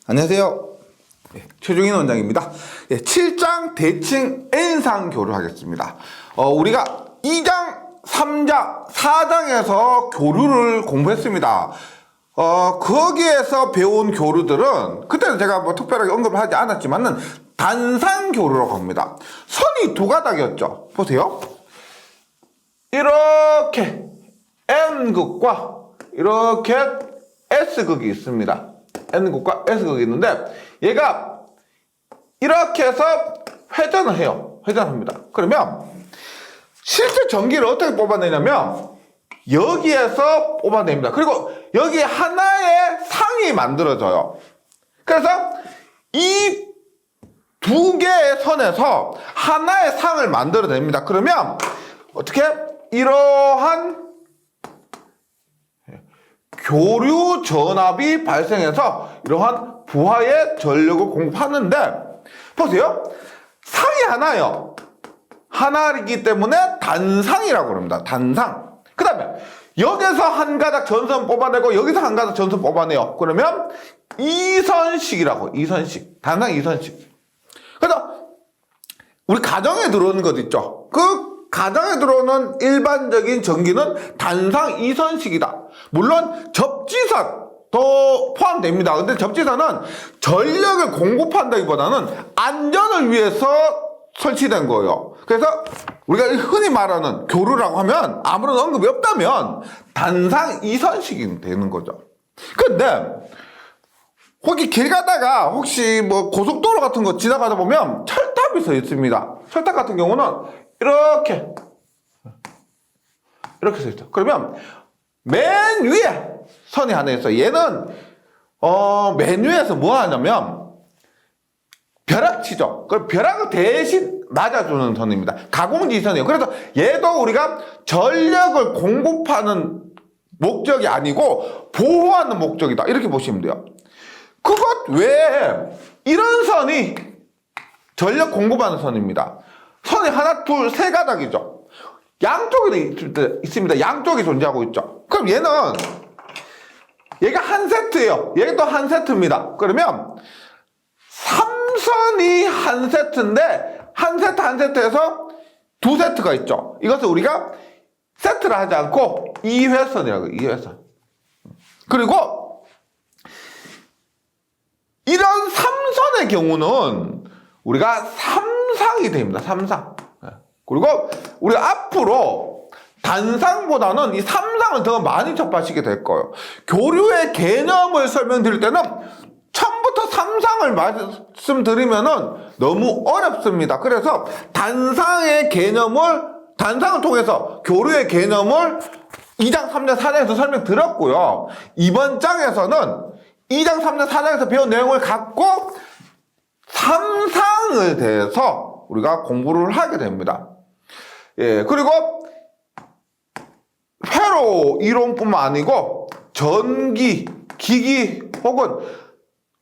안녕하세요. 최종인 원장입니다. 7장 대칭 N상 교를 하겠습니다. 우리가 2장, 3장, 4장에서 교류를 공부했습니다. 거기에서 배운 교류들은 그때는 제가 뭐 특별하게 언급을 하지 않았지만은 단상 교류라고 합니다. 선이 두 가닥이었죠. 보세요. 이렇게 N극과 이렇게 S극이 있습니다. N극과 S극이 있는데 얘가 이렇게 해서 회전을 해요. 회전합니다. 그러면 실제 전기를 어떻게 뽑아내냐면 여기에서 뽑아냅니다. 그리고 여기 하나의 상이 만들어져요. 그래서 이 두 개의 선에서 하나의 상을 만들어냅니다. 그러면 어떻게? 이러한 교류 전압이 발생해서 이러한 부하의 전력을 공급하는데 보세요. 상이 하나예요. 하나이기 때문에 단상이라고 합니다. 단상. 그 다음에 여기서 한 가닥 전선 뽑아내고 여기서 한 가닥 전선 뽑아내요. 그러면 이선식이라고. 이선식. 단상 이선식. 그래서 우리 가정에 들어오는 것 있죠. 그 가정에 들어오는 일반적인 전기는 단상 이선식이다. 물론 접지선도 포함됩니다. 근데 접지선은 전력을 공급한다기보다는 안전을 위해서 설치된 거예요. 그래서 우리가 흔히 말하는 교류라고 하면 아무런 언급이 없다면 단상 이선식이 되는 거죠. 근데 거기 길 가다가 혹시 뭐 고속도로 같은 거 지나가다 보면 철탑이 서 있습니다. 철탑 같은 경우는 이렇게 서 있죠. 그러면 맨 위에 선이 하나 있어요. 얘는 맨 위에서 뭐 하냐면 벼락치죠. 그 벼락을 대신 맞아주는 선입니다. 가공지선이에요. 그래서 얘도 우리가 전력을 공급하는 목적이 아니고 보호하는 목적이다. 이렇게 보시면 돼요. 그것 외에 이런 선이 전력 공급하는 선입니다. 선이 하나, 둘, 세 가닥이죠. 양쪽에 있습니다. 양쪽이 존재하고 있죠. 그럼 얘가 한 세트예요. 얘도 한 세트입니다. 그러면 3선이 한 세트인데 한 세트에서 두 세트가 있죠. 이것을 우리가 세트를 하지 않고 2회선이라고 해요. 2회선. 그리고 이런 3선의 경우는 우리가 3상이 됩니다. 3상. 그리고 우리 앞으로 단상보다는 이 3상을 더 많이 접하시게 될 거예요. 교류의 개념을 설명드릴 때는 처음부터 3상을 말씀드리면은 너무 어렵습니다. 그래서 단상을 통해서 교류의 개념을 2장, 3장, 4장에서 설명드렸고요. 이번 장에서는 2장, 3장, 4장에서 배운 내용을 갖고 3상을 대해서 우리가 공부를 하게 됩니다. 예, 그리고 회로 이론뿐만 아니고 전기, 기기 혹은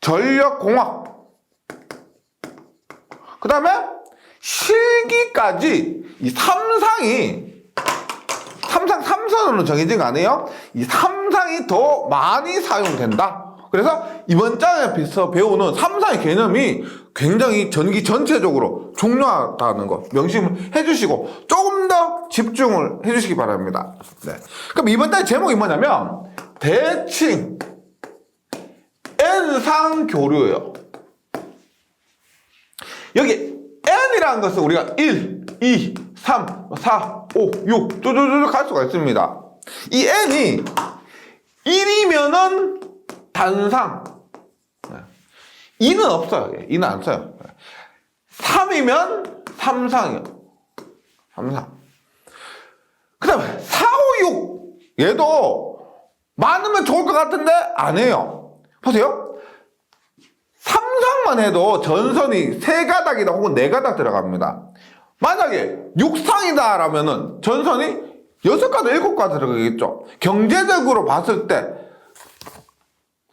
전력공학 그 다음에 실기까지 이 3선으로 정해진 거 아니에요? 이 3상이 더 많이 사용된다. 그래서 이번 장에서 배우는 3상의 개념이 굉장히 전기 전체적으로 중요하다는 거 명심을 해주시고 조금 더 집중을 해주시기 바랍니다. 네. 그럼 이번 달 제목이 뭐냐면 대칭 N상 교류예요. 여기 N이라는 것은 우리가 1, 2, 3, 4, 5, 6 뚜두두두 갈 수가 있습니다. 이 N이 1이면은 단상. 2는 없어요. 2는 안 써요. 3이면 3상이요. 3상. 그 다음에 4, 5, 6. 얘도 많으면 좋을 것 같은데 안 해요. 보세요. 3상만 해도 전선이 3가닥이다 혹은 4가닥 들어갑니다. 만약에 6상이다 라면은 전선이 6가닥, 7가닥 들어가겠죠. 경제적으로 봤을 때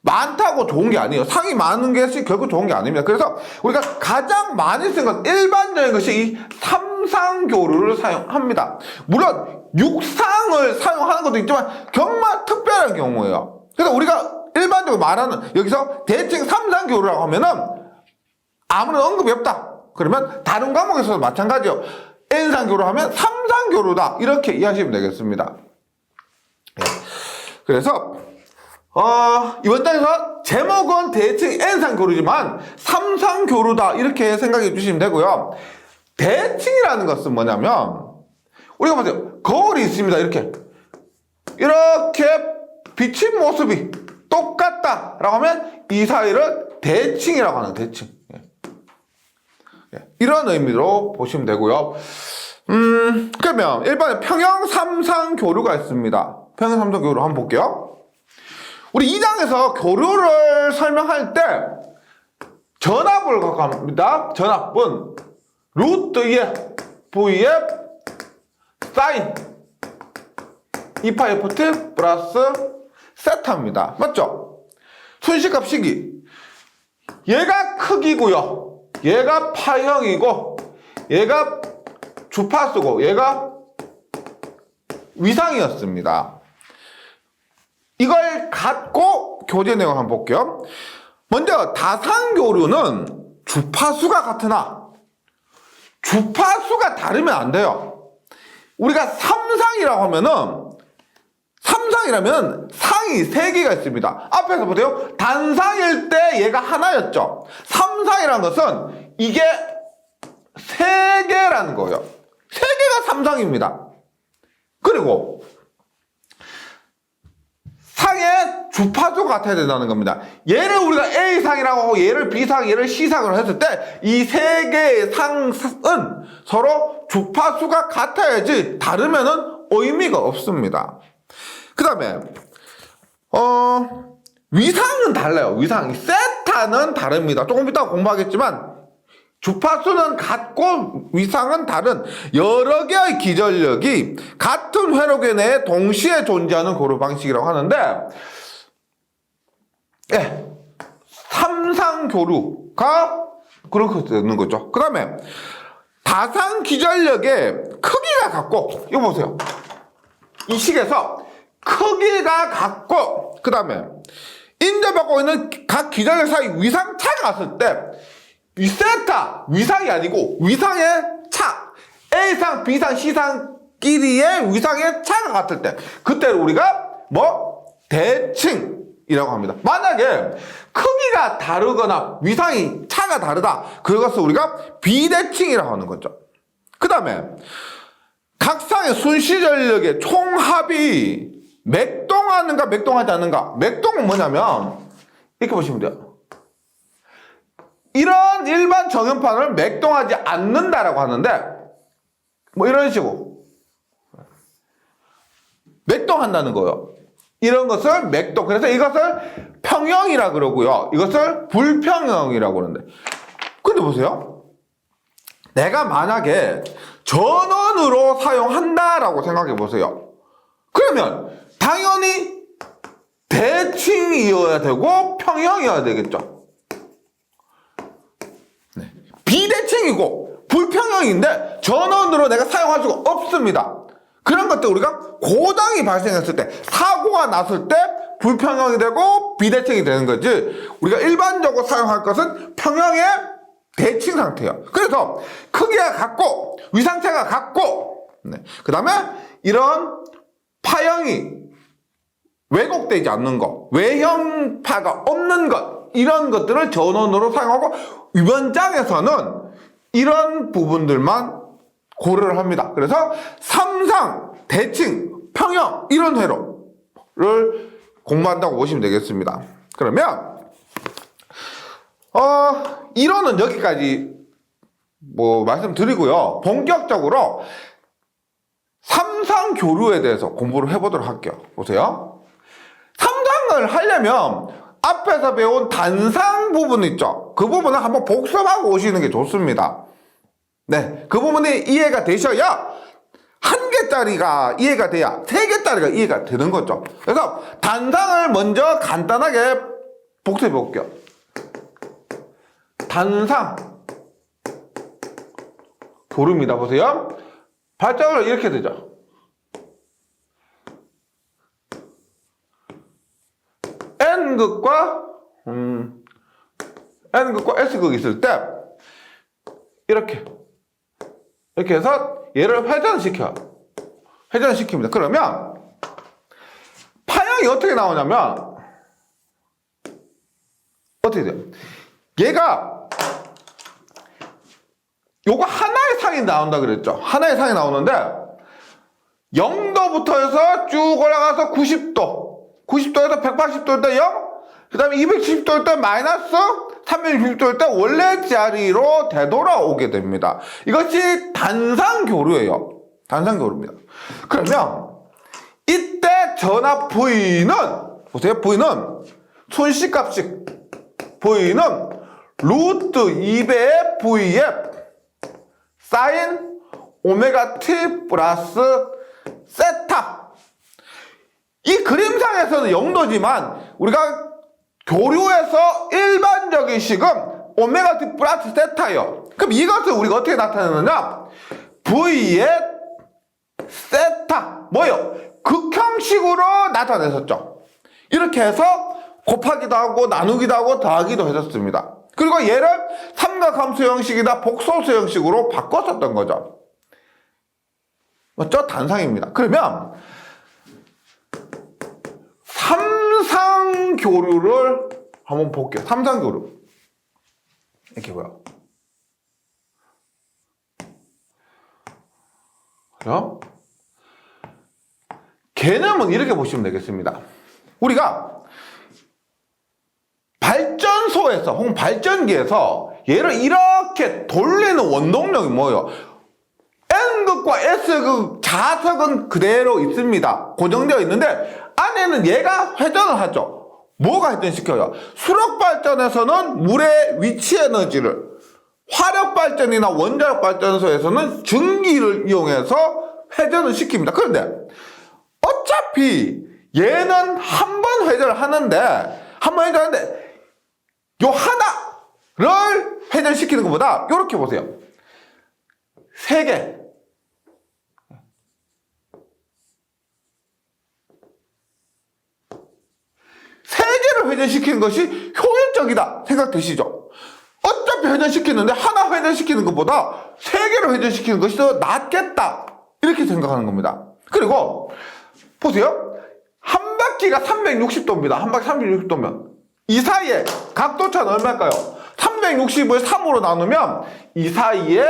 많다고 좋은 게 아니에요. 상이 많은 것이 결국 좋은 게 아닙니다. 그래서 우리가 가장 많이 쓰는 것, 일반적인 것이 이 삼상교류를 사용합니다. 물론 육상을 사용하는 것도 있지만 정말 특별한 경우예요. 그래서 우리가 일반적으로 말하는 여기서 대칭 삼상교류라고 하면은 아무런 언급이 없다. 그러면 다른 과목에서도 마찬가지요. N상교류 하면 삼상교류다. 이렇게 이해하시면 되겠습니다. 그래서 이번 장에서 제목은 대칭 N상교류지만 삼상교류다 이렇게 생각해 주시면 되고요. 대칭이라는 것은 뭐냐면 우리가 보세요. 거울이 있습니다. 이렇게 비친 모습이 똑같다 라고 하면 이 사이를 대칭이라고 하는 대칭. 이런 의미로 보시면 되고요. 그러면 일반에 평형 삼상교류가 있습니다. 평형 삼상교류 한번 볼게요. 우리 2장에서 교류를 설명할 때 전압을 갖고 합니다. 전압은 루트의 V의 사인 2파 FT 플러스 세타입니다. 맞죠? 순식값 식이 얘가 크기고요. 얘가 파형이고 얘가 주파수고 얘가 위상이었습니다. 이걸 갖고 교재 내용을 한번 볼게요. 먼저 다상교류는 주파수가 같으나 주파수가 다르면 안 돼요. 우리가 삼상이라고 하면은 삼상이라면 상이 3개가 있습니다. 앞에서 보세요. 단상일 때 얘가 하나였죠. 삼상이라는 것은 이게 3개라는 거예요. 3개가 삼상입니다. 그리고 상의 주파수가 같아야 된다는 겁니다. 얘를 우리가 A상이라고 하고 얘를 B상, 얘를 C상으로 했을 때 이 3개의 상은 서로 주파수가 같아야지 다르면은 의미가 없습니다. 그 다음에 위상은 달라요. 위상. 세타는 다릅니다. 조금 이따 공부하겠지만 주파수는 같고 위상은 다른 여러 개의 기전력이 같은 회로계 내에 동시에 존재하는 고루 방식이라고 하는데 삼상교류가 그렇게 되는 거죠. 그 다음에 다상 기전력의 크기가 같고 이거 보세요. 이 식에서 크기가 같고 그 다음에 인접하고 있는 각 기전력 사이 위상차가 갔을 때 이 세타 위상이 아니고 위상의 차 A상, B상, C상끼리의 위상의 차가 같을 때 그때를 우리가 대칭이라고 합니다. 만약에 크기가 다르거나 위상이 차가 다르다 그것을 우리가 비대칭이라고 하는 거죠. 그 다음에 각 상의 순시전력의 총합이 맥동하는가 맥동하지 않는가. 맥동은 뭐냐면 이렇게 보시면 돼요. 이런 일반 정연판을 맥동하지 않는다라고 하는데 이런 식으로 맥동한다는 거예요. 이런 것을 맥동. 그래서 이것을 평형이라 그러고요. 이것을 불평형이라고 그러는데 근데 보세요. 내가 만약에 전원으로 사용한다라고 생각해 보세요. 그러면 당연히 대칭이어야 되고 평형이어야 되겠죠. 비대칭이고 불평형인데 전원으로 내가 사용할 수가 없습니다. 그런 것들 우리가 고장이 발생했을 때 사고가 났을 때 불평형이 되고 비대칭이 되는 거지 우리가 일반적으로 사용할 것은 평형의 대칭 상태예요. 그래서 크기가 같고 위상차가 같고 그 다음에 이런 파형이 왜곡되지 않는 것 외형파가 없는 것 이런 것들을 전원으로 사용하고 이번 장에서는 이런 부분들만 고려를 합니다. 그래서 삼상, 대칭, 평형 이런 회로를 공부한다고 보시면 되겠습니다. 그러면 이론은 여기까지 말씀드리고요. 본격적으로 삼상교류에 대해서 공부를 해보도록 할게요. 보세요. 삼상을 하려면 앞에서 배운 단상 부분 있죠. 그 부분을 한번 복습하고 오시는 게 좋습니다. 네, 그 부분이 이해가 되셔야 한 개짜리가 이해가 돼야 세 개짜리가 이해가 되는 거죠. 그래서 단상을 먼저 간단하게 복수해 볼게요. 단상 교류입니다. 보세요. 발자국을 이렇게 되죠. N극과 N극과 S극이 있을 때 이렇게 해서 얘를 회전시켜요. 회전시킵니다. 그러면 파형이 어떻게 나오냐면 어떻게 돼요? 얘가 요거 하나의 상이 나온다 그랬죠. 하나의 상이 나오는데 0도부터 해서 쭉 올라가서 90도에서 180도일 때 0, 그 다음에 270도일 때 마이너스, 360도일 때 원래 자리로 되돌아오게 됩니다. 이것이 단상교류예요. 단상교류입니다. 그러면 이때 전압 V는 보세요. V는 순식값식 V는 루트 2배의 V의 사인 오메가 t 플러스 세타. 이 그림상에서는 0도지만 우리가 교류에서 일반적인 식은 오메가 t 플러스 세타예요. 그럼 이것을 우리가 어떻게 나타내느냐? V의 세타 뭐예요? 극형식으로 나타냈었죠. 이렇게 해서 곱하기도 하고 나누기도 하고 더하기도 했었습니다. 그리고 얘를 삼각함수 형식이나 복소수 형식으로 바꿨었던 거죠. 맞죠? 단상입니다. 그러면 삼상교류를 한번 볼게요. 삼상교류 이렇게 보여. 그죠? 개념은 이렇게 보시면 되겠습니다. 우리가 발전소에서 혹은 발전기에서 얘를 이렇게 돌리는 원동력이 뭐예요? N극과 S극 자석은 그대로 있습니다. 고정되어 있는데 안에는 얘가 회전을 하죠. 뭐가 회전시켜요? 수력 발전에서는 물의 위치 에너지를, 화력 발전이나 원자력 발전소에서는 전기를 이용해서 회전을 시킵니다. 그런데 어차피 얘는 한 번 회전을 하는데 요 하나를 회전시키는 것보다 이렇게 보세요. 세 개를 회전시키는 것이 효율적이다 생각되시죠? 어차피 회전시키는데 하나 회전시키는 것보다 세 개를 회전시키는 것이 더 낫겠다 이렇게 생각하는 겁니다. 그리고 보세요. 한 바퀴가 360도입니다. 한 바퀴 360도면 이 사이에 각도차는 얼마일까요? 360을 3으로 나누면 이 사이에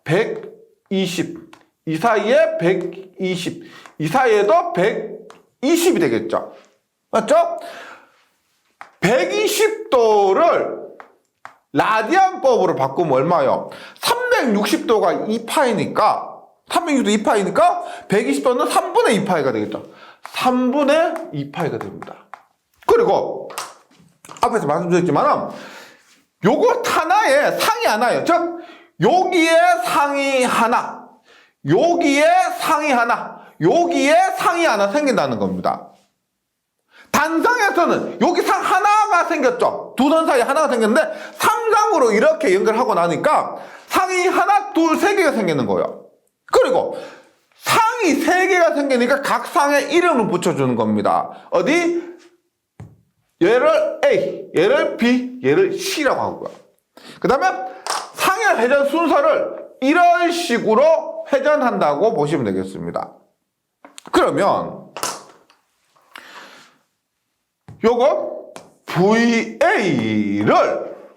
120, 이 사이에 120, 이 사이에도 120이 되겠죠. 맞죠? 120도를 라디안법으로 바꾸면 얼마예요? 360도가 2파이니까 360도 2파이니까 120도는 3분의 2파이가 되겠죠. 3분의 2파이가 됩니다. 그리고 앞에서 말씀드렸지만 요것 하나에 상이 하나예요. 즉 여기에 상이 하나, 여기에 상이 하나, 여기에 상이 하나 생긴다는 겁니다. 단상에서는 여기 상 하나가 생겼죠. 두 선 사이에 하나가 생겼는데 삼상으로 이렇게 연결하고 나니까 상이 하나, 둘, 세 개가 생기는 거예요. 그리고 상이 세 개가 생기니까 각 상에 이름을 붙여주는 겁니다. 어디? 얘를 A, 얘를 B, 얘를 C라고 하고요. 그 다음에 상의 회전 순서를 이런 식으로 회전한다고 보시면 되겠습니다. 그러면 요거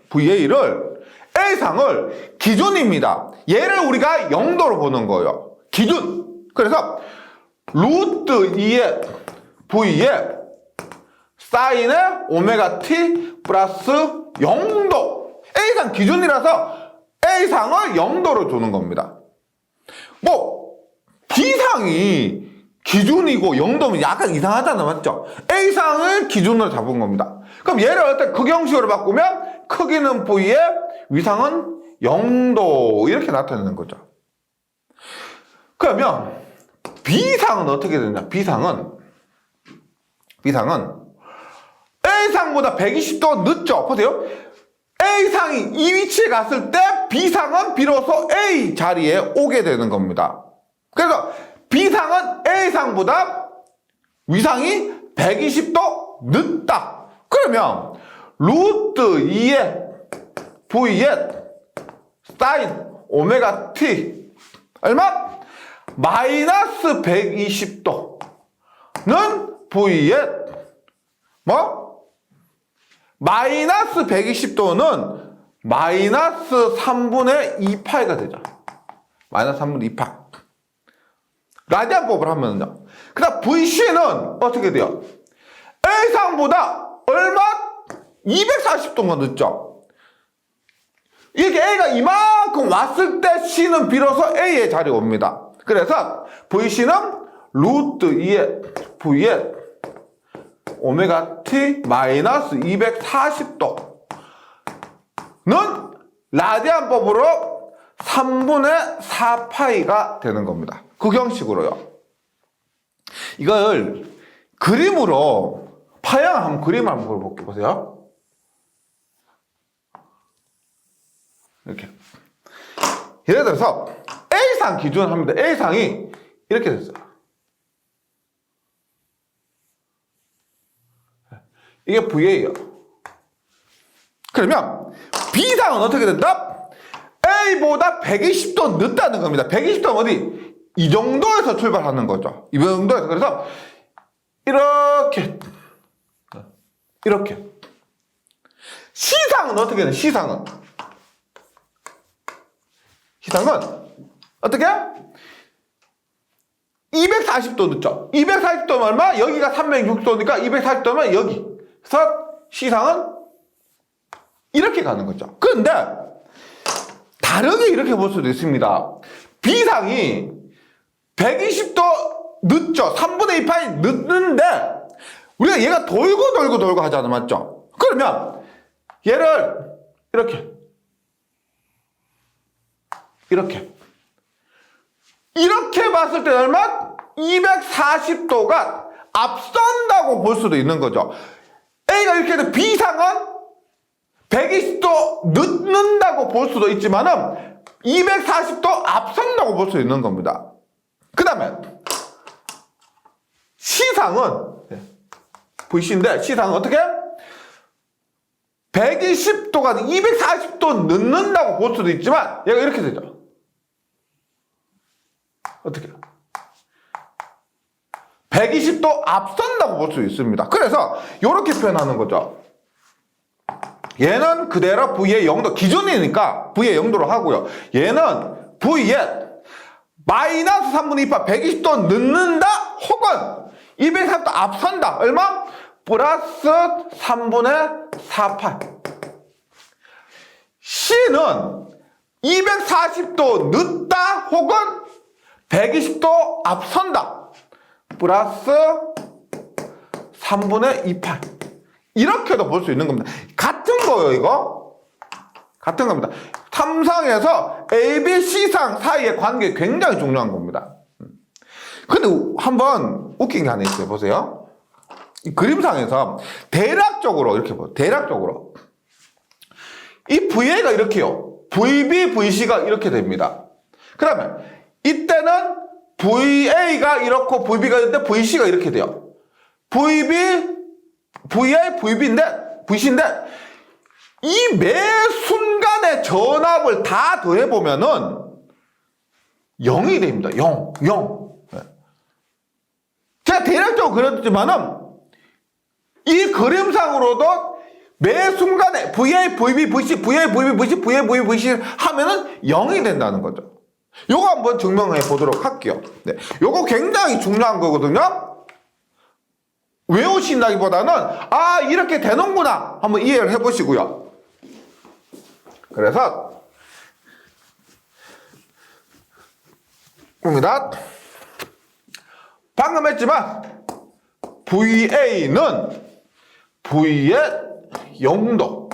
VA를 A상을 기준입니다. 얘를 우리가 0도로 보는 거예요. 기준. 그래서 루트 2의 V에 사인의 오메가 t 플러스 0도. A상 기준이라서 A상을 0도로 두는 겁니다. 뭐 B상이 기준이고 0도면 약간 이상하잖아, 맞죠? A상을 기준으로 잡은 겁니다. 그럼 얘를 어떤 극형식으로 바꾸면 크기는 V에 위상은 0도 이렇게 나타내는 거죠. 그러면 B상은 어떻게 되냐? B상은 A상보다 120도 늦죠? 보세요. A상이 이 위치에 갔을 때 B상은 비로소 A 자리에 오게 되는 겁니다. 그래서 B상은 A상보다 위상이 120도 늦다. 그러면 루트 2의 V의 사인 오메가 T 얼마? 마이너스 120도는 V의 마이너스 120도는 마이너스 3분의 2파이가 되죠. 마이너스 3분의 2파. 라디안법을 하면요. 그 다음 VC는 어떻게 돼요? A상보다 얼마? 240도가 늦죠. 이렇게 A가 이만큼 왔을 때 C는 비로소 A의 자리에 옵니다. 그래서 VC는 루트 2의 V의 오메가 T 마이너스 240도는 라디안법으로 3분의 4파이가 되는 겁니다. 그 형식으로요. 이걸 그림으로 파형한 그림을 한번 볼게요. 보세요. 이렇게. 예를 들어서 A상 기준을 합니다. A상이 이렇게 됐어요. 이게 V예요. 그러면 B상은 어떻게 된다? A보다 120도 늦다는 겁니다. 120도는 어디? 이 정도에서 출발하는 거죠. 이 정도에서. 그래서 이렇게 C상은 어떻게 되나? C상은 어떻게? 240도 늦죠. 240도면 얼마? 여기가 360도니까 240도면 여기. 그래서 C상은 이렇게 가는 거죠. 그런데 다르게 이렇게 볼 수도 있습니다. B상이 120도 늦죠. 3분의 2파이 늦는데 우리가 얘가 돌고 하잖아. 맞죠? 그러면 얘를 이렇게 봤을 때 얼마? 240도가 앞선다고 볼 수도 있는 거죠. A가 이렇게 해도 B상은 120도 늦는다고 볼 수도 있지만은 240도 앞선다고 볼 수 있는 겁니다. 그 다음에 C상은 VC인데 C상은 어떻게? 120도가 240도 늦는다고 볼 수도 있지만 얘가 이렇게 되죠. 어떻게? 120도 앞선다고 볼 수 있습니다. 그래서 이렇게 표현하는 거죠. 얘는 그대로 V의 0도 기준이니까 V의 0도로 하고요. 얘는 V의 마이너스 3분의 2파 120도 늦는다 혹은 240도 앞선다. 얼마? 플러스 3분의 4파. C는 240도 늦다 혹은 120도 앞선다. 플러스 3분의 2파. 이렇게도 볼 수 있는 겁니다. 같은 거예요, 이거. 같은 겁니다. 탐상에서 A, B, C상 사이의 관계 굉장히 중요한 겁니다. 근데 한번 웃긴 게 하나 있어요. 보세요. 이 그림상에서 대략적으로 이렇게 보세요. 대략적으로. 이 VA가 이렇게요. VB, VC가 이렇게 됩니다. 그러면 이때는 VA가 이렇고 VB가 있는데 VC가 이렇게 돼요. VB, VA, VC인데 이 매 순간의 전압을 다 더해보면은 0이 됩니다. 0. 제가 대략적으로 그렸지만은 이 그림상으로도 매 순간에 VA, VB, VC, VA, VB, VC, VA, VB, VC 하면은 0이 된다는 거죠. 요거 한번 증명해 보도록 할게요. 네. 요거 굉장히 중요한 거거든요. 외우신다기보다는 아 이렇게 되는구나 한번 이해를 해보시고요. 그래서 봅니다. 방금 했지만 VA는 V의 0도,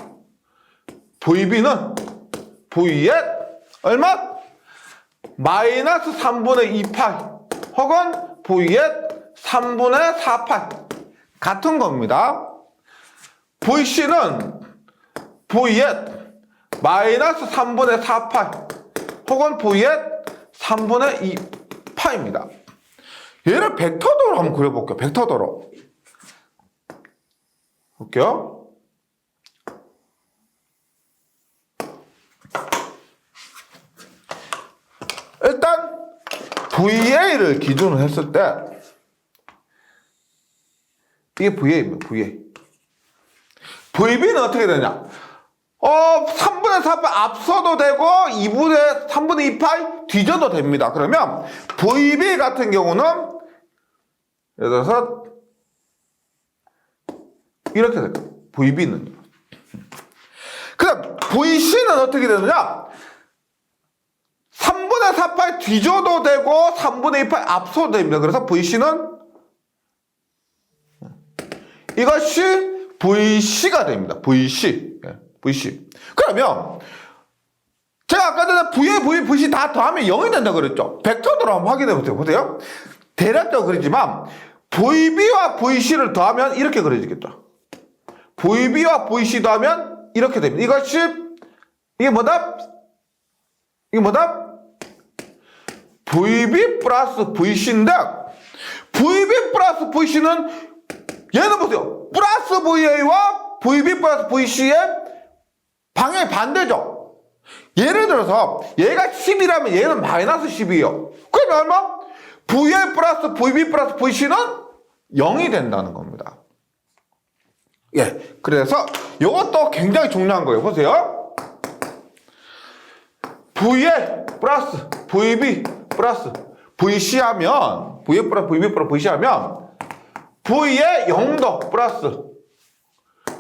VB는 V의 얼마? 마이너스 3분의 2파이 혹은 V의 3분의 4파이 같은 겁니다. VC는 V의 마이너스 3분의 4파이 혹은 V의 3분의 2파입니다. 얘를 벡터도로 한번 그려볼게요. 벡터도로. 볼게요. 일단 VA를 기준으로 했을 때 이게 VA입니다. VA. VB는 어떻게 되냐? 3분의 4파이 앞서도 되고 3분의 2파이 뒤져도 됩니다. 그러면 VB 같은 경우는 예를 들어서 이렇게 될까요? VB는요. 그럼 VC는 어떻게 되느냐? 3분의 4파이 뒤져도 되고 3분의 2파이 앞서도 됩니다. 그래서 VC는 이것이 VC가 됩니다. VC. VC. 그러면 제가 아까 전에 VA, VB, VC 다 더하면 0이 된다고 그랬죠. 벡터도로 한번 확인해 보세요. 보세요. 대략적으로 그리지만 VB와 VC를 더하면 이렇게 그려지겠죠. VB와 VC 더하면 이렇게 됩니다. 이게 뭐다? VB 플러스 VC인데 VB 플러스 VC는 얘는 보세요. 플러스 VA와 VB 플러스 VC의 방향이 반대죠. 예를 들어서 얘가 10이라면 얘는 마이너스 10이에요. 그러면 얼마? VA 플러스 VB 플러스 VC는 0이 된다는 겁니다. 예, 그래서 이것도 굉장히 중요한 거예요. 보세요. VA 플러스 VB 플러스 VC 하면 VA 플러스 VB 플러스 VC 하면 V의 0도 플러스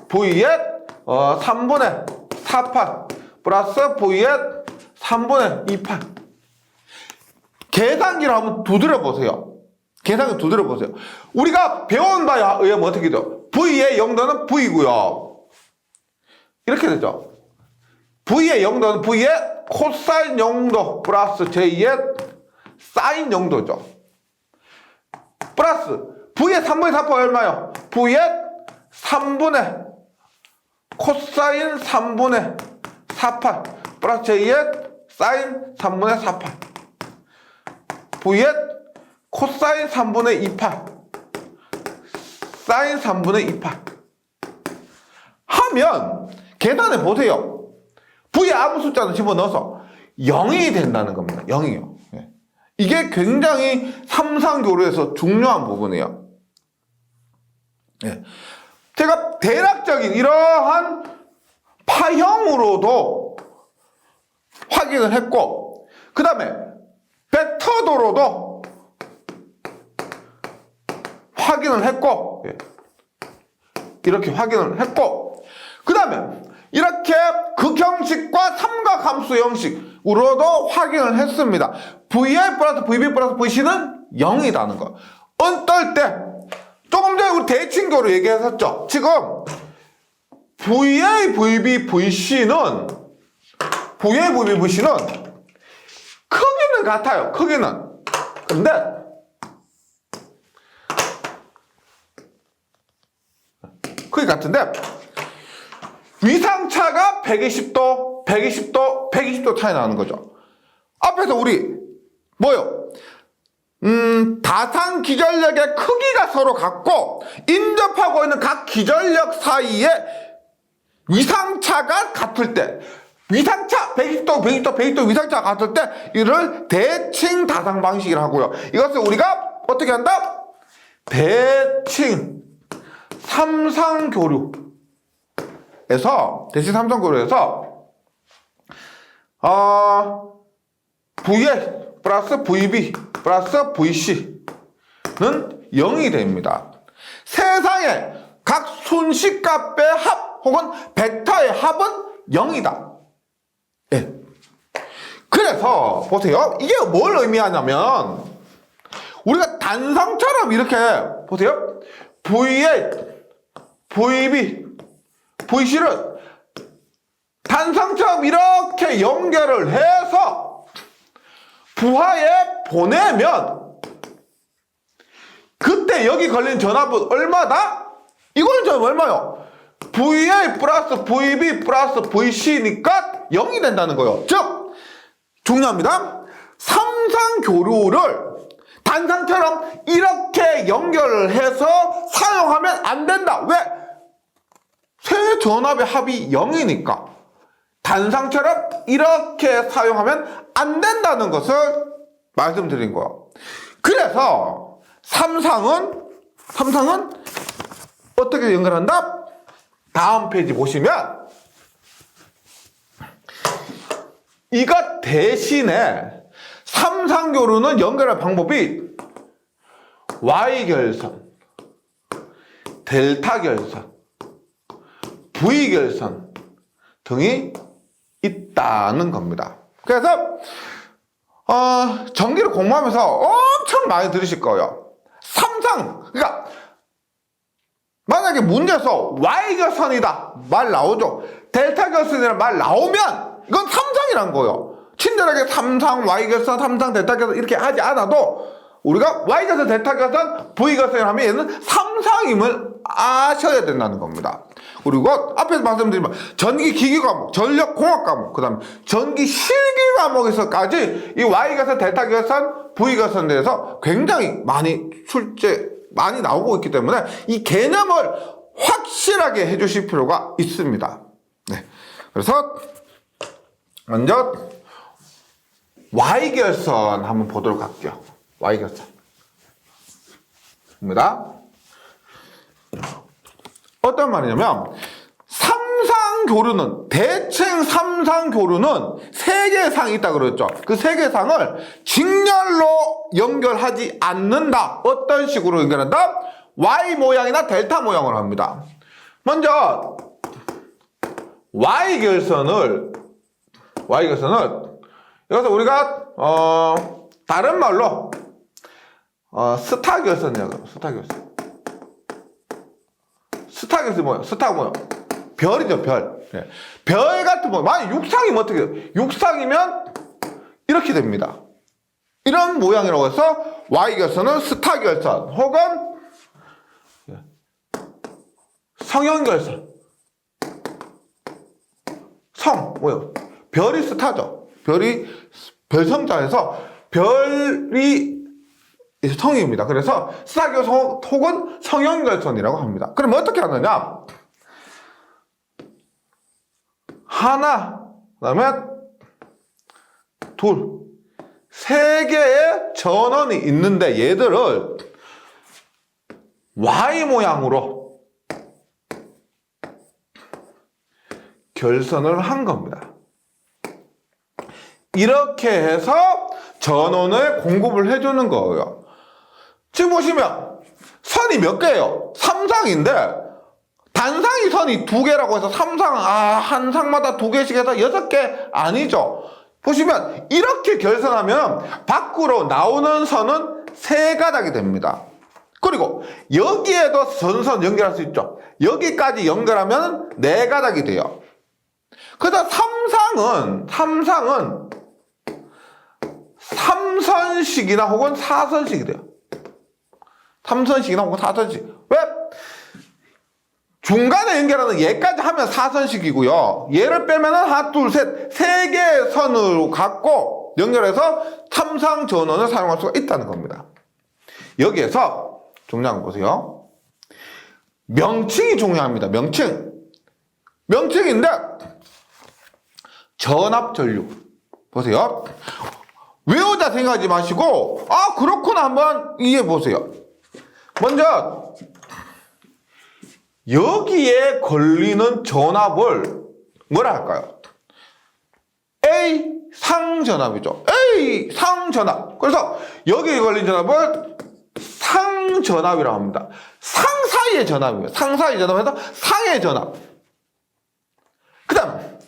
V의 3분의 4파 플러스 V의 3분의 2파. 계산기를 한번 두드려 보세요. 계산기 두드려 보세요. 우리가 배운 바에 의하면 어떻게 돼요? V의 0도는 V고요. 이렇게 되죠. V의 0도는 V의 코사인 0도 플러스 J의 사인 0도죠. 플러스 V의 3분의 4파 얼마요? V의 3분의 코사인 3분의 4파 플러스 J의 사인 3분의 4파 V의 코사인 3분의 2파 사인 3분의 2파 하면 계산해 보세요. V에 아무 숫자는 집어넣어서 0이 된다는 겁니다. 0이요. 이게 굉장히 삼상교류에서 중요한 부분이에요. 예. 제가 대략적인 이러한 파형으로도 확인을 했고, 그 다음에 벡터도로도 확인을 했고, 예. 이렇게 확인을 했고, 그 다음에 이렇게 극형식과 삼각함수 형식으로도 확인을 했습니다. VA 플러스 VB 플러스 VC는 0이라는 거. 어떨 때 조금 전에 우리 대칭교로 얘기했었죠. 지금 VA, VB, VC는 크기는 같아요. 크기는. 근데 크기 같은데 위상차가 120도, 120도, 120도 차이 나는 거죠. 앞에서 우리 뭐요? 다산 기전력의 크기가 서로 같고 인접하고 있는 각 기전력 사이에 위상차가 같을 때 위상차 120도, 120도, 120도 위상차가 같을 때 이를 대칭 다상 방식이라고 하고요. 이것을 우리가 어떻게 한다? 대칭 삼상교류에서 VA 플러스 VB 플러스 VC는 0이 됩니다. 세상에 각 순식값의 합 혹은 벡터의 합은 0이다. 예. 그래서 보세요. 이게 뭘 의미하냐면 우리가 단상처럼 이렇게 보세요. VA, VB, VC를 단상처럼 이렇게 연결을 해서 부하에 보내면 그때 여기 걸린 전압은 얼마다? 이거는 좀 얼마요? VA 플러스 VB 플러스 VC니까 0이 된다는 거예요. 즉 중요합니다. 삼상교류를 단상처럼 이렇게 연결을 해서 사용하면 안 된다. 왜? 세 전압의 합이 0이니까 단상처럼 이렇게 사용하면 안 된다는 것을 말씀드린 거예요. 그래서 삼상은 어떻게 연결한다? 다음 페이지 보시면 이것 대신에 삼상교류는 연결할 방법이 Y결선, 델타결선, V결선 등이 있다는 겁니다. 그래서 전기를 공부하면서 엄청 많이 들으실 거예요. 삼상, 그러니까 만약에 문제에서 Y결선이다 말 나오죠. 델타결선이라는 말 나오면 이건 삼상이란 거예요. 친절하게 삼상, Y결선, 삼상, 델타결선 이렇게 하지 않아도 우리가 Y결선, 델타결선, V결선을 하면 얘는 삼상임을 아셔야 된다는 겁니다. 그리고 앞에서 말씀드리면 전기기기 과목, 전력공학 과목, 그 다음에 전기실기 과목에서까지 이 Y결선, 델타결선, V결선에 대해서 굉장히 많이 나오고 있기 때문에 이 개념을 확실하게 해주실 필요가 있습니다. 네. 그래서 먼저 Y결선 한번 보도록 할게요. Y결선 입니다. 어떤 말이냐면 삼상교류는 대칭 삼상교류는 세 개의 상이 있다 그랬죠. 그 세 개의 상을 직렬로 연결하지 않는다. 어떤 식으로 연결한다? Y 모양이나 델타 모양으로 합니다. 먼저 Y결선을 여기서 우리가 다른 말로 스타결선이라고. 스타결선이 뭐예요? 스타가 뭐예요? 별이죠, 별. 네. 별 같은 거. 만약 육상이면 어떻게 돼요? 육상이면 이렇게 됩니다. 이런 모양이라고 해서 Y결선은 스타결선 혹은 성형결선. 뭐예요? 별이 스타죠. 별이 별성자에서 별이 성입니다. 그래서 스타결선 혹은 성형결선이라고 합니다. 그럼 어떻게 하느냐? 하나, 그 다음에 둘, 세 개의 전원이 있는데 얘들을 Y 모양으로 결선을 한 겁니다. 이렇게 해서 전원을 공급을 해주는 거예요. 지금 보시면 선이 몇 개예요? 삼상인데 단상이 선이 두 개라고 해서 삼상 한 상마다 두 개씩 해서 6개 아니죠. 보시면 이렇게 결선하면 밖으로 나오는 선은 3가닥이 됩니다. 그리고 여기에도 선선 연결할 수 있죠. 여기까지 연결하면 4가닥이 돼요. 그래서 삼상은 3선식이나 혹은 4선식이 돼요. 3선식이나 혹은 4선식. 왜? 중간에 연결하는 얘까지 하면 4선식이고요. 얘를 빼면은 하나, 둘, 셋, 3개의 선으로 갖고 연결해서 삼상 전원을 사용할 수가 있다는 겁니다. 여기에서 중요한 거 보세요. 명칭이 중요합니다. 명칭인데 전압전류. 보세요. 외우자 생각하지 마시고 그렇구나 한번 이해해 보세요. 먼저 여기에 걸리는 전압을 뭐라 할까요? A 상전압이죠. A 상전압. 그래서 여기에 걸린 전압을 상전압이라고 합니다. 상 사이의 전압입니다. 상 사이의 전압에서 상의 전압. 그 다음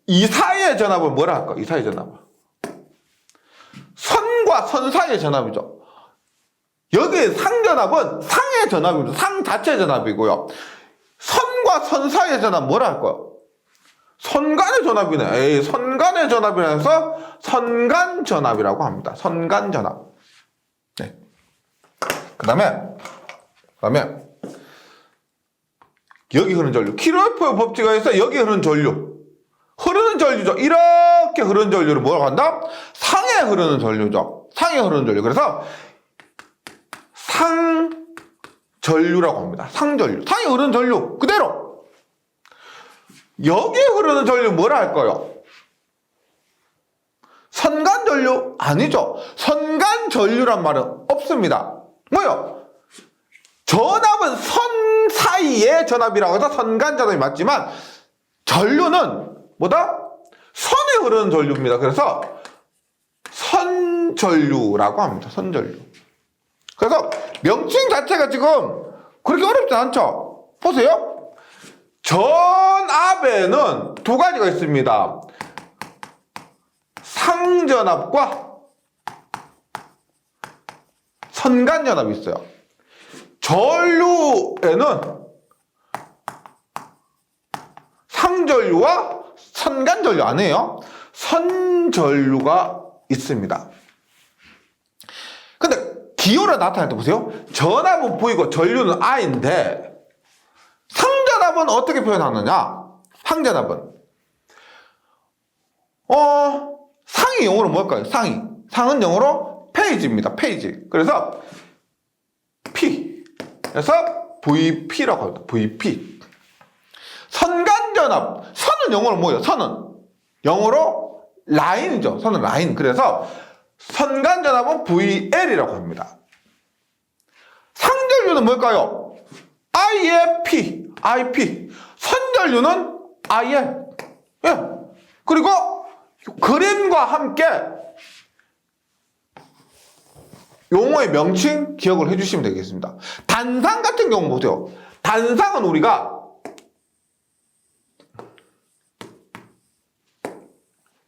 이 사이의 전압을 뭐라 할까요? 이 사이의 전압을 선과 선 사이의 전압이죠. 여기 상전압은 상의 전압입니다. 상 자체 전압이고요. 선과 선 사이의 전압 뭐라 할까요? 선간의 전압이네. 선간의 전압이라서 선간 전압이라고 합니다. 선간 전압. 네. 그다음에 여기 흐르는 전류. 킬로포의 법칙에 의해서 여기 흐르는 전류. 흐르는 전류죠. 이렇게 흐르는 전류를 뭐라고 한다? 상에 흐르는 전류죠. 상에 흐르는 전류. 그래서 상전류라고 합니다. 상전류. 상에 흐르는 전류. 그대로. 여기에 흐르는 전류 뭐라 할까요? 선간전류? 아니죠. 선간전류란 말은 없습니다. 뭐요? 전압은 선 사이의 전압이라고 해서 선간전압이 맞지만 전류는 뭐다? 선에 흐르는 전류입니다. 그래서 선전류라고 합니다. 선전류. 그래서 명칭 자체가 지금 그렇게 어렵지 않죠? 보세요. 전압에는 두 가지가 있습니다. 상전압과 선간전압이 있어요. 전류에는 상전류와 선간전류 아니에요. 선전류가 있습니다. 근데 기호를 나타낼 때 보세요. 전압은 V고 전류는 I인데 상전압은 어떻게 표현하느냐? 상전압은 상이 영어로 뭘까요? 상이. 상은 영어로 페이지입니다. 페이지. 그래서 P. 그래서 VP라고 합니다. VP. 선간전압. 선은 영어로 뭐예요? 선은 영어로 라인이죠. 선은 라인. 그래서 선간전압은 VL이라고 합니다. 상전류는 뭘까요? I의 P. IP. 선전류는 IL. 예. 그리고 그림과 함께 용어의 명칭 기억을 해주시면 되겠습니다. 단상 같은 경우 보세요. 단상은 우리가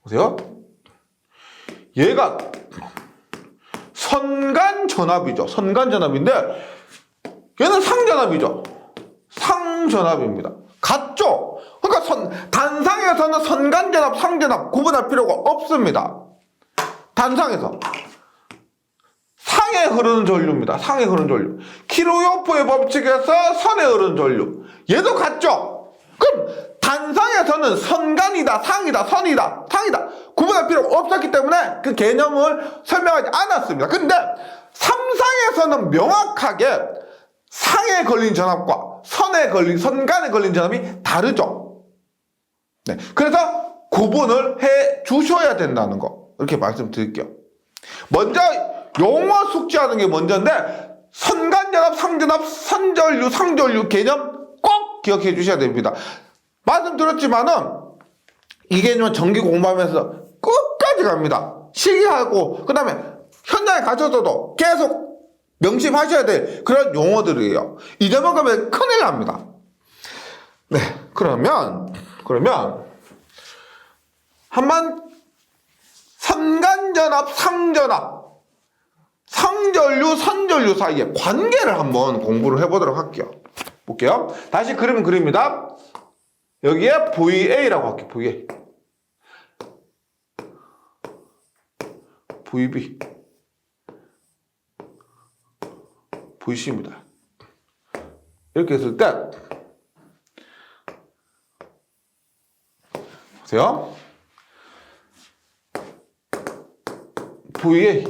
보세요. 얘가 선간전압이죠. 선간전압인데 얘는 상전압이죠. 상전압입니다. 같죠? 그러니까 단상에서는 선간전압, 상전압 구분할 필요가 없습니다. 단상에서 상에 흐르는 전류입니다. 상에 흐르는 전류. 키르호프의 법칙에서 선에 흐르는 전류. 얘도 같죠? 그럼 단상에서는 선간이다, 상이다, 선이다, 상이다 구분할 필요가 없었기 때문에 그 개념을 설명하지 않았습니다. 근데 삼상에서는 명확하게 상에 걸린 전압과 선간에 걸린 전압이 다르죠. 네. 그래서 구분을 해 주셔야 된다는 거. 이렇게 말씀드릴게요. 먼저 용어 숙지하는 게 먼저인데 선간전압, 상전압, 선전류, 상전류 개념 꼭 기억해 주셔야 됩니다. 말씀드렸지만은 이 개념은 전기 공부하면서 끝까지 갑니다. 시기하고 그 다음에 현장에 가셔서도 계속 명심하셔야 될 그런 용어들이에요. 잊어먹으면 큰일 납니다. 네, 그러면 한번 선간전압, 상전압, 상전류, 선전류 사이의 관계를 한번 공부를 해보도록 할게요. 볼게요. 다시 그림은 그립니다. 여기에 VA라고 할게요. VA. VB. VC입니다. 이렇게 했을 때 보세요. VA.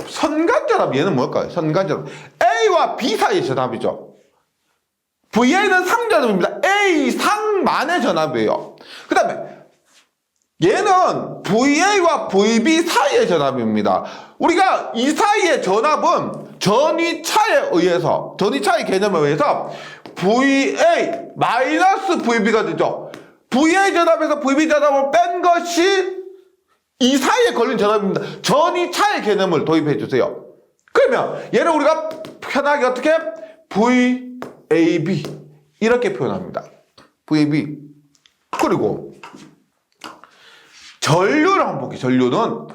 선간전압 얘는 뭘까요? 선간전압. A와 B 사이의 전압이죠. VA는 상전압입니다. A 상만의 전압이에요. 그 다음에 얘는 VA와 VB 사이의 전압입니다. 우리가 이 사이의 전압은 전위차에 의해서, 전위차의 개념에 의해서 VA 마이너스 VB가 되죠. VA 전압에서 VB 전압을 뺀 것이 이 사이에 걸린 전압입니다. 전위차의 개념을 도입해 주세요. 그러면 얘를 우리가 편하게 어떻게? VAB 이렇게 표현합니다. VAB. 그리고 전류를 한번 볼게요. 전류는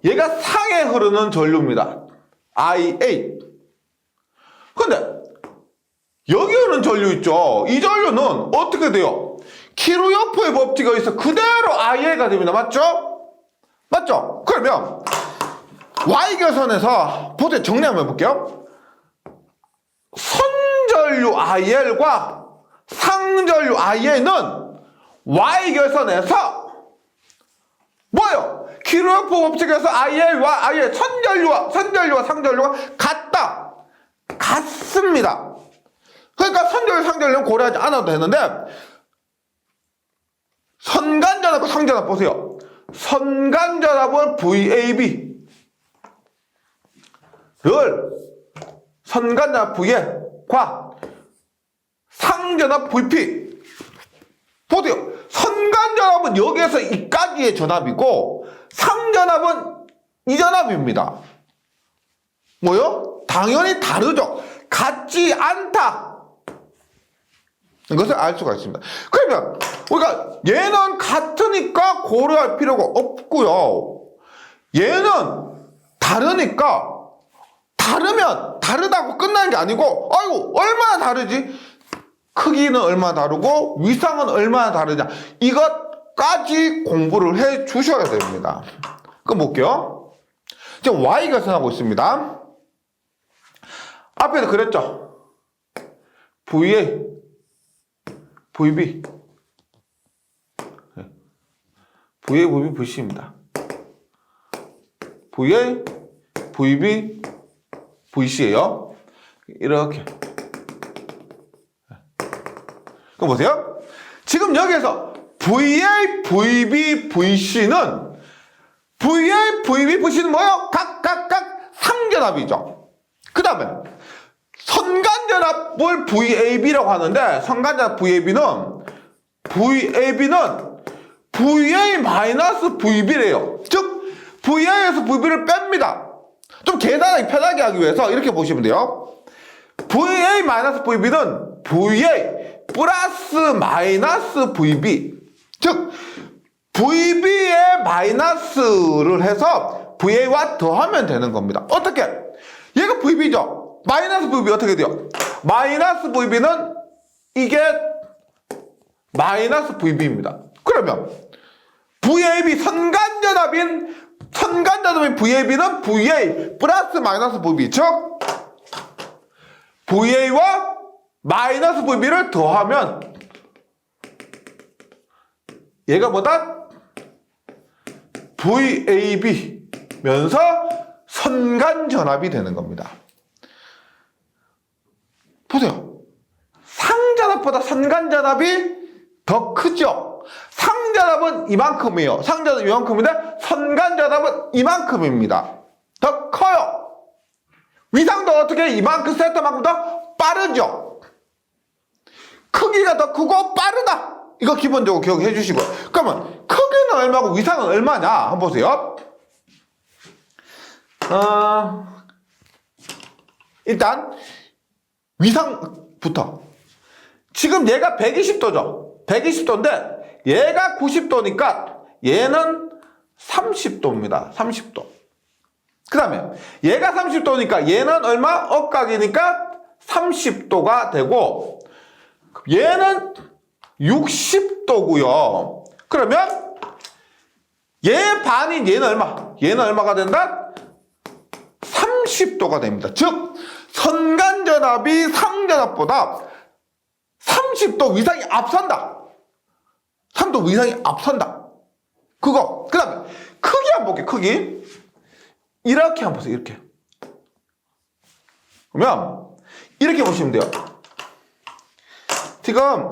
얘가 상에 흐르는 전류입니다. IA. 근데 여기 흐르는 전류 있죠. 이 전류는 어떻게 돼요? 키르호프의 법칙에 의해서 그대로 IA가 됩니다. 맞죠? 맞죠? 그러면 Y결선에서 보세요. 정리 한번 해볼게요. 선 하전류 IL과 상전류 IA는 Y결선에서 뭐예요? 키르호프 법칙에서 IL과 IA 선전류와 상전류가 같습니다. 그러니까 선전류, 상전류는 고려하지 않아도 되는데 선간전압과 상전압 보세요. 선간전압은 VAB를 선간전압 V과 상전압 VP 보세요. 선간전압은 여기에서 이까지의 전압이고 상전압은 이 전압입니다. 뭐요? 당연히 다르죠. 같지 않다. 이것을 알 수가 있습니다. 그러면 우리가 얘는 같으니까 고려할 필요가 없고요. 얘는 다르니까 다르면 다르다고 끝나는 게 아니고 아이고 얼마나 다르지? 크기는 얼마나 다르고 위상은 얼마나 다르냐 이것까지 공부를 해 주셔야 됩니다. 그럼 볼게요. 지금 Y결선하고 있습니다. 앞에서 그랬죠. VA, VB, VA, VB, VC입니다. VA, VB, VC예요. 이렇게. 그럼 보세요. 지금 여기에서 VA, VB, VC는 VA, VB, VC는 뭐예요? 각각 상전압이죠. 그 다음에 선간전압을 VAB라고 하는데 선간전압 VAB는 VA-VB래요. 즉 VA에서 VB를 뺍니다. 좀 계산하기 편하게 하기 위해서 이렇게 보시면 돼요. VA-VB는 VA 플러스 마이너스 VB 즉 VB에 마이너스를 해서 VA와 더하면 되는 겁니다. 어떻게? 얘가 VB죠. 마이너스 VB 어떻게 돼요? 마이너스 VB는 이게 마이너스 VB입니다. 그러면 VAB 선간전압인 VAB는 VA 플러스 마이너스 VB 즉 VA와 마이너스 VB를 더하면 얘가 뭐다? VAB면서 선간전압이 되는 겁니다. 보세요. 상전압보다 선간전압이 더 크죠? 상전압은 이만큼이에요. 상전압은 이만큼인데 선간전압은 이만큼입니다. 더 커요. 위상도 어떻게 이만큼 세트만큼 더 빠르죠? 크기가 더 크고 빠르다. 이거 기본적으로 기억해 주시고. 그러면 크기는 얼마고 위상은 얼마냐? 한번 보세요. 일단 위상부터. 지금 얘가 120도죠. 120도인데 얘가 90도니까 얘는 30도입니다. 30도. 그 다음에 얘가 30도니까 얘는 얼마? 억각이니까 30도가 되고 얘는 60도고요. 그러면 얘 반인 얘는 얼마? 얘는 얼마가 된다? 30도가 됩니다. 즉 선간전압이 상전압보다 30도 위상이 앞선다. 3도 위상이 앞선다. 그거. 그 다음에 크기 한번 볼게요. 크기. 이렇게 한번 보세요. 이렇게. 그러면 이렇게 보시면 돼요. 지금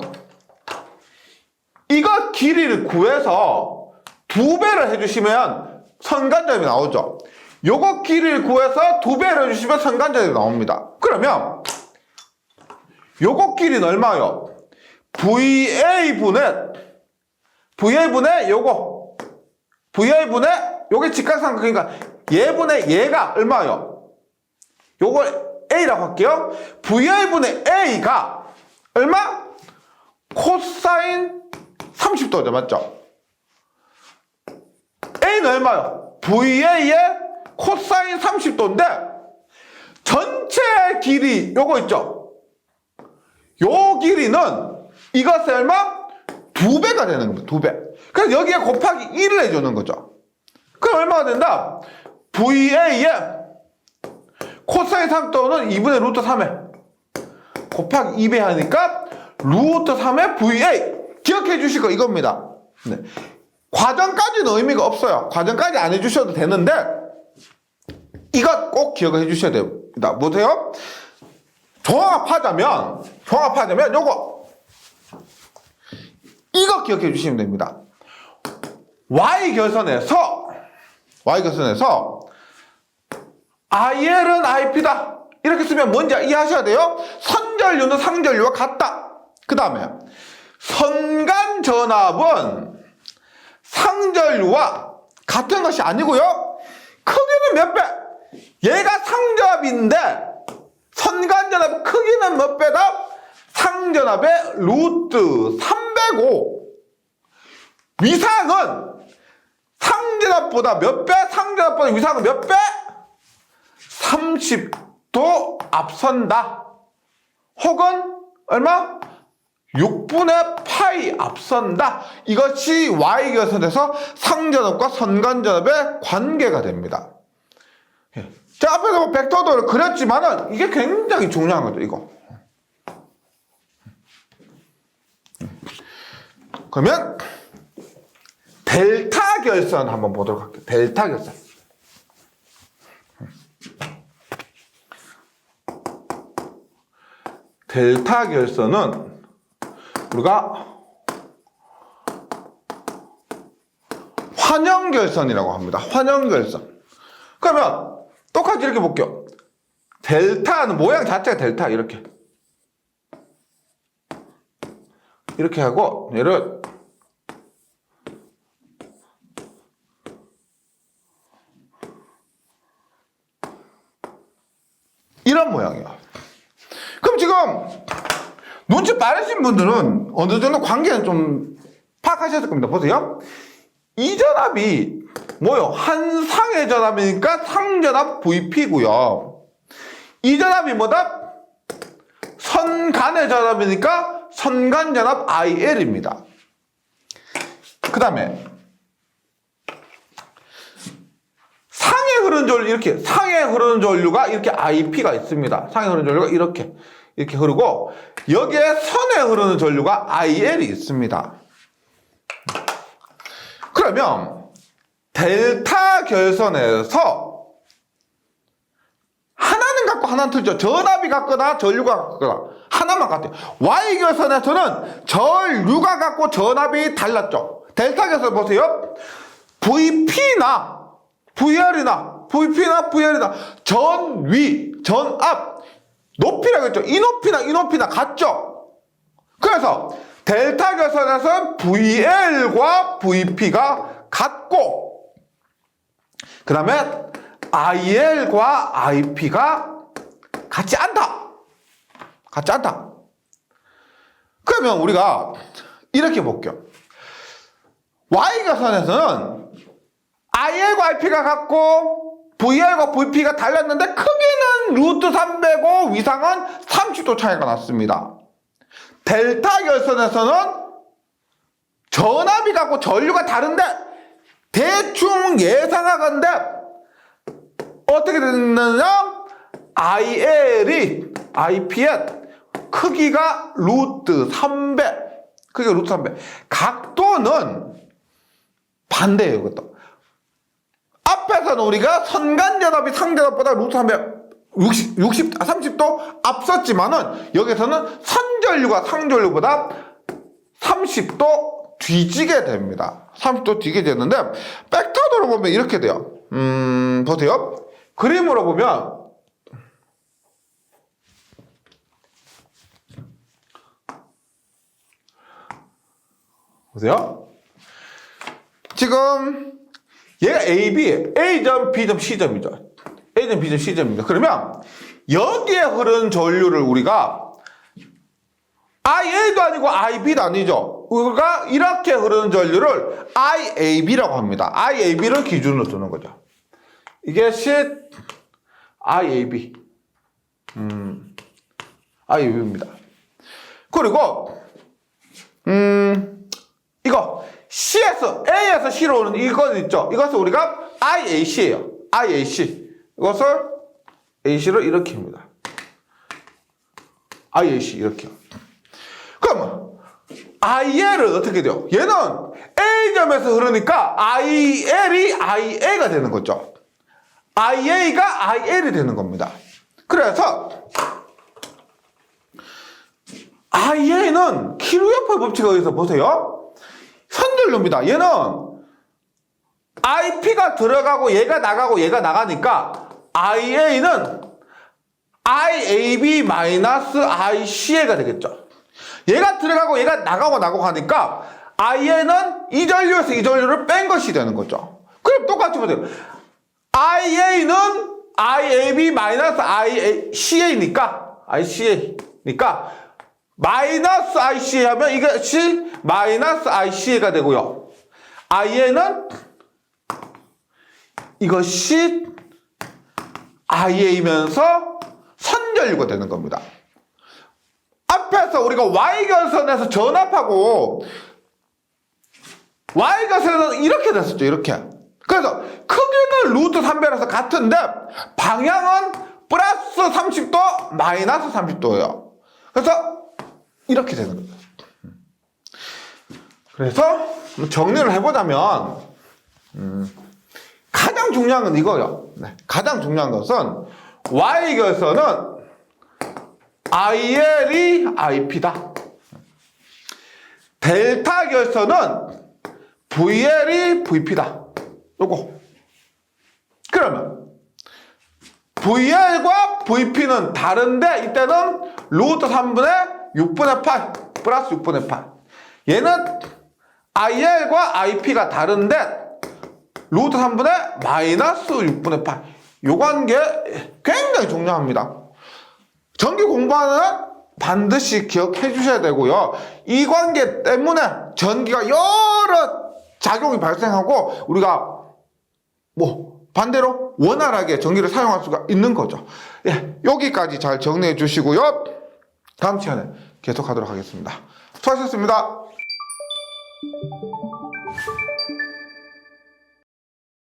이거 길이를 구해서 2배를 해주시면 선간전압이 나오죠. 요거 길이를 구해서 2배를 해주시면 선간전압이 나옵니다. 그러면 요거 길이는 얼마요? VA분의 요거 VA분의 요게 직각삼각이니까 얘분의 얘가 얼마요? 요걸 A라고 할게요. VA분의 A가 얼마? 코사인 30도죠. 맞죠? A는 얼마요? VA의 코사인 30도인데 전체 길이 요거 있죠? 요 길이는 이것의 얼마? 2배가 되는 겁니다. 2배. 그래서 여기에 곱하기 1을 해주는 거죠. 그럼 얼마가 된다? VA의 코사인 3도는 2분의 루트 3에 곱하기 2배 하니까 루트 3의 VA. 기억해 주실 거 이겁니다. 네. 과정까지는 의미가 없어요. 과정까지 안 해주셔도 되는데 이것 꼭 기억을 해주셔야 됩니다. 보세요. 종합하자면 요거 이거 기억해 주시면 됩니다. Y결선에서 IL은 IP다 이렇게 쓰면 뭔지 이해하셔야 돼요. 선전류는 상전류와 같다. 그 다음에 선간전압은 상전류와 같은 것이 아니고요. 크기는 몇 배? 얘가 상전압인데 선간전압 크기는 몇 배다? 상전압의 루트 305. 위상은 상전압보다 몇 배? 상전압보다 위상은 몇 배? 30도 앞선다. 혹은 얼마? 6분의 파이 앞선다. 이것이 Y결선에서 상전압과 선간전압의 관계가 됩니다. 자, 앞에서 뭐 벡터도를 그렸지만은 이게 굉장히 중요한 거죠, 이거. 그러면 델타 결선 한번 보도록 할게요. 델타 결선. 델타 결선은 우리가 환영결선이라고 합니다. 환영결선. 그러면 똑같이 이렇게 볼게요. 델타는 모양 자체가 델타 이렇게 하고 얘를 이런 모양이에요. 그럼 지금 눈치 빠르신 분들은 어느 정도 관계는 좀 파악하셨을 겁니다. 보세요. 이 전압이 뭐요? 한상의 전압이니까 상전압 VP고요. 이 전압이 뭐다? 선간의 전압이니까 선간전압 IL입니다. 그 다음에 상에 흐르는 전류가 이렇게 IP가 있습니다. 상에 흐르는 전류가 이렇게 흐르고 여기에 선에 흐르는 전류가 IL이 있습니다. 그러면 델타 결선에서 하나는 같고 하나는 틀리죠. 전압이 같거나 전류가 같거나 하나만 같아요. Y결선에서는 전류가 같고 전압이 달랐죠. 델타 결선 보세요. VP나 VR이나 전위, 전압, 높이라고 했죠. 이 높이나 같죠. 그래서 델타 결선에서는 VL과 VP가 같고 그 다음에 IL과 IP가 같지 않다. 그러면 우리가 이렇게 볼게요. Y결선에서는 IL과 IP가 같고 VR과 VP가 달랐는데 크기는 루트 305, 위상은 30도 차이가 났습니다. 델타 결선에서는 전압이 같고 전류가 다른데 대충 예상하건대 어떻게 됐느냐? IL이 IP의 크기가 루트 3배. 각도는 반대예요, 이것도. 앞에서는 우리가 선간전압이 상전압보다 루트 30도 앞섰지만은 여기서는 선전류가 상전류보다 30도 뒤지게 됩니다. 30도 뒤지게 되는데 벡터도로 보면 이렇게 돼요. 보세요. 그림으로 보면 보세요. 지금 얘가 AB, A점, B점, C점이죠. A점, B점, C점입니다. 그러면 여기에 흐르는 전류를 우리가 IA도 아니고 IB도 아니죠. 우리가 이렇게 흐르는 전류를 IAB라고 합니다. IAB를 기준으로 두는 거죠. 이게 IAB. IAB입니다. 그리고 이거 A에서 C로 오는 이것 있죠. 이것을 우리가 IAC예요. IAC. 이것을 AC로 이렇게 합니다. IAC 이렇게요. 그럼 IL은 어떻게 돼요? 얘는 A점에서 흐르니까 IL이 IA가 되는 거죠. IA가 IL이 되는 겁니다. 그래서 IA는 키루요퍼의 법칙에 의해서 보세요. 선전류입니다. 얘는 IP가 들어가고 얘가 나가고 얘가 나가니까 IA는 IAB-ICA가 되겠죠. 얘가 들어가고 얘가 나가고 하니까 IA는 이 전류에서 이 전류를 뺀 것이 되는 거죠. 그럼 똑같이 보세요. IA는 IAB-ICA니까 마이너스 ICA 하면 이것이 마이너스 ICA가 되고요. IA는 이것이 IA이면서 선전류가 되는 겁니다. 앞에서 우리가 Y결선에서 전압하고 Y결선에서는 이렇게 됐었죠. 이렇게. 그래서 크기는 루트 3배라서 같은데 방향은 플러스 30도 마이너스 30도예요. 그래서 이렇게 되는 거예요. 그래서 정리를 해보자면 가장 중요한 건 이거예요. 네. 가장 중요한 것은 Y결선은 IL이 IP다. 델타 결선은 VL이 VP다. 요거. 그러면 VL과 VP는 다른데 이때는 루트 3분의 6분의 8 플러스 6분의 8. 얘는 IL과 IP가 다른데 루트 3분의 마이너스 6분의 8. 요 관계 굉장히 중요합니다. 전기 공부하는 반드시 기억해 주셔야 되고요. 이 관계 때문에 전기가 여러 작용이 발생하고 우리가 반대로 원활하게 전기를 사용할 수가 있는 거죠. 예, 여기까지 잘 정리해 주시고요. 다음 시간에 계속하도록 하겠습니다. 수고하셨습니다.